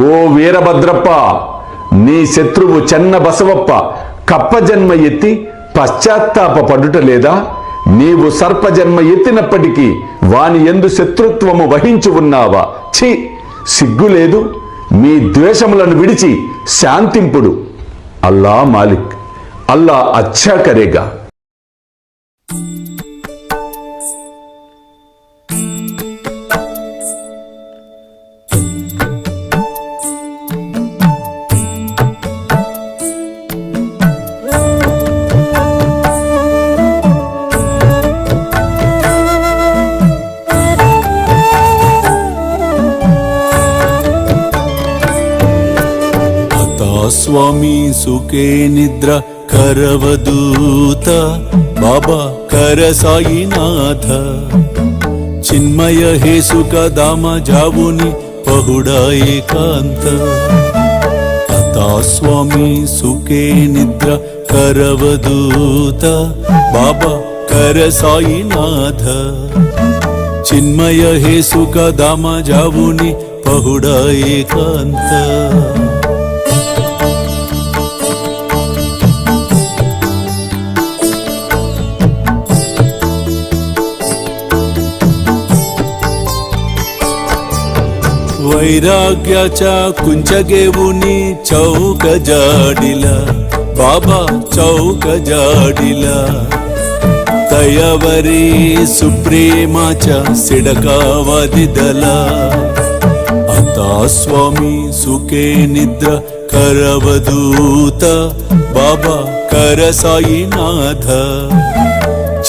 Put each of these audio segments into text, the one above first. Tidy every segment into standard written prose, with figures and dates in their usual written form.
ఓ వీరభద్రప్ప, నీ శత్రువు చెన్న బసవప్ప కప్పజన్మ ఎత్తి పశ్చాత్తాప పడుట లేదా? నీవు సర్పజన్మ ఎత్తినప్పటికీ వాని యందు శత్రుత్వము వహించి ఉన్నావా? ఛీ, సిగ్గులేదు? మీ ద్వేషములను విడిచి శాంతింపుడు. అల్లా మాలిక్, అల్లా అచ్చా కరేగా. స్వామి సుఖే నిద్ర కరవదూత బాబా కర సాయినాథ చిన్మయ హే సుఖ దామ జావుని పహుడా ఏకాంత అతా స్వామి సుఖే నిద్ర కరవదూత బాబా కర సాయినాథ చిన్మయ హే సుఖ దామ జావుని పహుడా ఏకాంత वैराग्याच्या कुंचगेवुनी चौक जाडिला बाबा चौक जाडिला तयावरी सुप्रेमाच्या सिडकावादिदला आता स्वामी सुखे निद्र करवदूत बाबा कर साईनाथ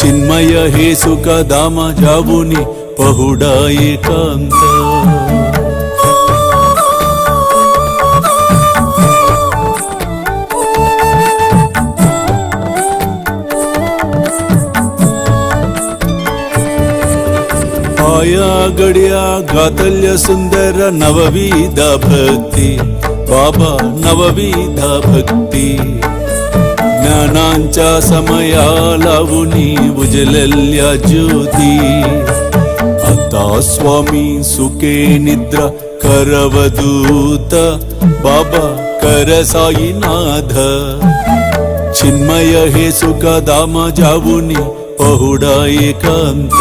चिन्मय हे सुख दामा जावुनी पहुडा एकांत आया गड्या गातल्य सुंदर नवविध भक्ती बाबा नवविध भक्ती ज्ञानांच्या समया लावुनी उजलल्या ज्योती आता स्वामी सुखे निद्रा करवदूत बाबा कर साईनाथ चिन्मय हे सुख दाम जावुनी पहुडा एकांत